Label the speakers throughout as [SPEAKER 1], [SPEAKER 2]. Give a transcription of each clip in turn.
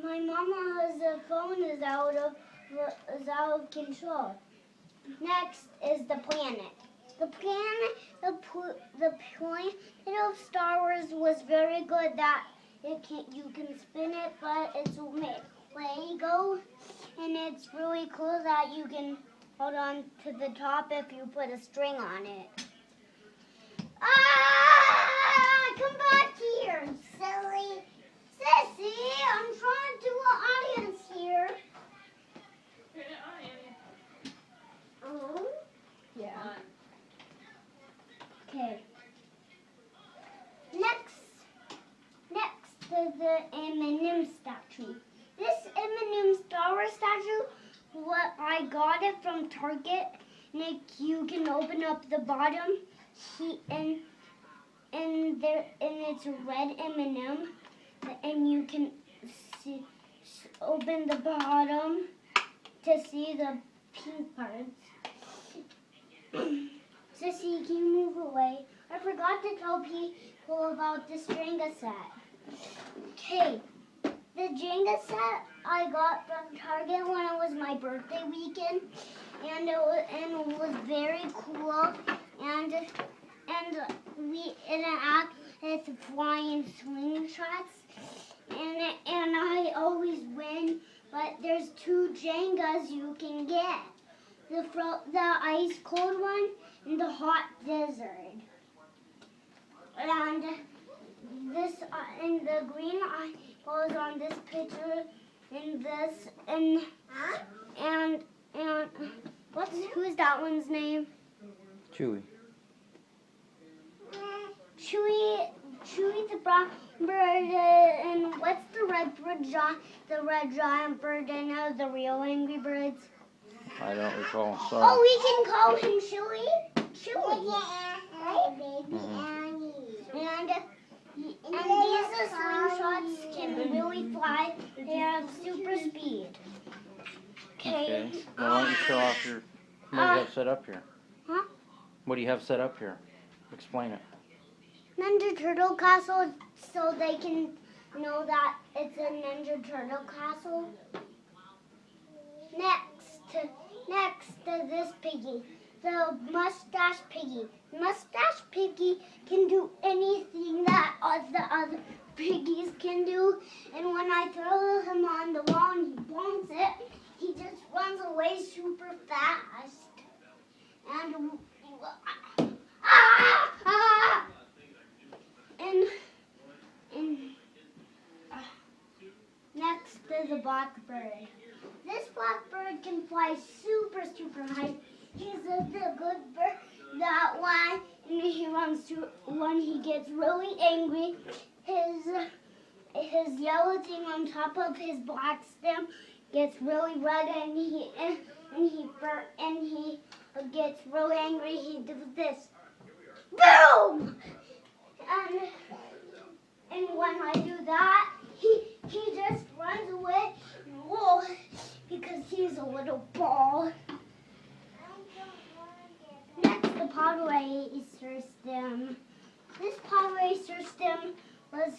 [SPEAKER 1] My mama's phone is out of control. Next is the planet. The planet of Star Wars was very good. That you can spin it, but it's Lego, and it's really cool that you can hold on to the top if you put a string on it. Ah! Come back here, silly. Sissy, I'm trying to do an audience here. Yeah. Okay. Next is the M&M statue. This M&M Star Wars statue, what I got it from Target. Nick, you can open up the bottom, and it's red M&M, and you can open the bottom to see the pink parts. Sissy, can you move away? I forgot to tell people about this Jenga set. Okay, the Jenga set I got from Target when it was my birthday weekend, and it was very cool, and it's flying slingshots, and I always win, but there's 2 Jengas you can get. The ice cold one and the hot desert. And this and the green eye goes on this picture and this and who's that one's name?
[SPEAKER 2] Chewie.
[SPEAKER 1] Chewie the brown bird, and what's the red bird? The red giant bird, and the real Angry Birds.
[SPEAKER 2] I don't recall. Sorry.
[SPEAKER 1] Oh, we can call him Chewie. Chewie. Right? And these slingshots can really fly. They have super speed.
[SPEAKER 2] Okay. Well, why don't you show off what do you have set up here?
[SPEAKER 1] Huh?
[SPEAKER 2] What do you have set up here? Explain it.
[SPEAKER 1] Ninja Turtle castle, so they can know that it's a Ninja Turtle castle. Next is this piggy, the Mustache Piggy. Mustache Piggy can do anything that the other piggies can do, and when I throw him on the wall and he bounces it, he just runs away super fast. And next is a blackbird. This blackbird can fly super, super high. He's the good bird that when he runs to, when he gets really angry, his yellow thing on top of his black stem gets really red, and he gets really angry. He does this, boom, and when I do that, he just runs away. Whoa, because he's a little ball. Next, the pod racer stem. This pod racer stem was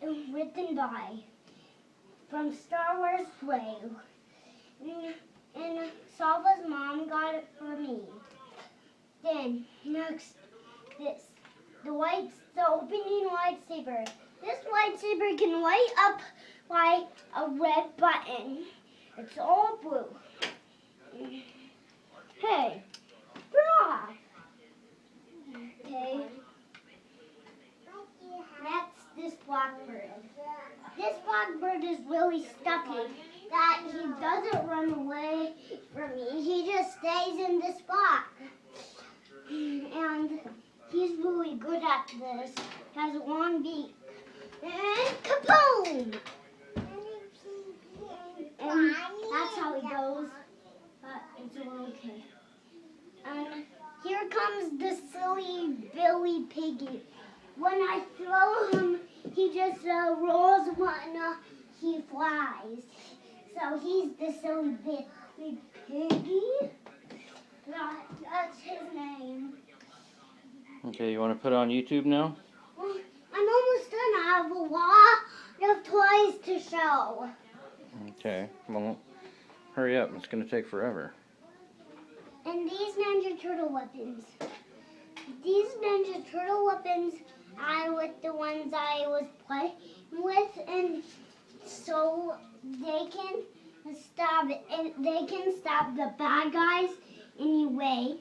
[SPEAKER 1] written from Star Wars Play. And Salva's mom got it for me. Then, next, the opening lightsaber. This lightsaber can light up by a red button. It's all blue. Hey, draw. Okay. Next, this blackbird. This blackbird is really stuffy. That he doesn't run away from me. He just stays in this spot. And he's really good at this. He has a long beak. And kaboom! And that's how he goes. But it's okay. And here comes the silly Billy Piggy. When I throw him, he just rolls when he flies. So he's the silly Billy Piggy. That's his name.
[SPEAKER 2] Okay, you want to put it on YouTube now?
[SPEAKER 1] I'm almost done. I have a lot have toys to show.
[SPEAKER 2] Okay, well, hurry up. It's going to take forever.
[SPEAKER 1] And these Ninja Turtle weapons. These Ninja Turtle weapons are with the ones I was playing with, and so they can stop the bad guys anyway,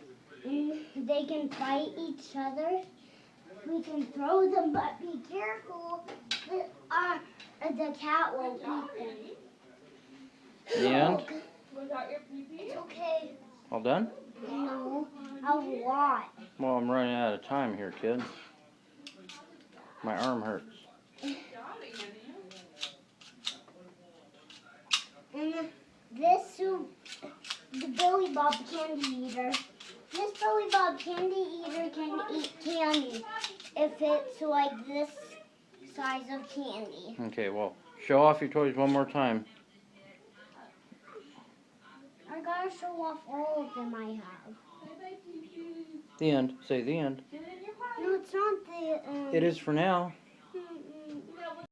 [SPEAKER 1] and they can fight each other. We can throw them, but be careful. The cat will eat them.
[SPEAKER 2] The end?
[SPEAKER 1] It's okay.
[SPEAKER 2] All done?
[SPEAKER 1] No, a lot.
[SPEAKER 2] Well, I'm running out of time here, kid. My arm hurts.
[SPEAKER 1] And this the Billy Bob Candy Eater. This Billy Bob Candy Eater can eat candy if it's like this size of candy.
[SPEAKER 2] Okay, well, show off your toys one more time.
[SPEAKER 1] I gotta show off all of them I have.
[SPEAKER 2] The end. Say the end.
[SPEAKER 1] No, it's not the.
[SPEAKER 2] It is for now.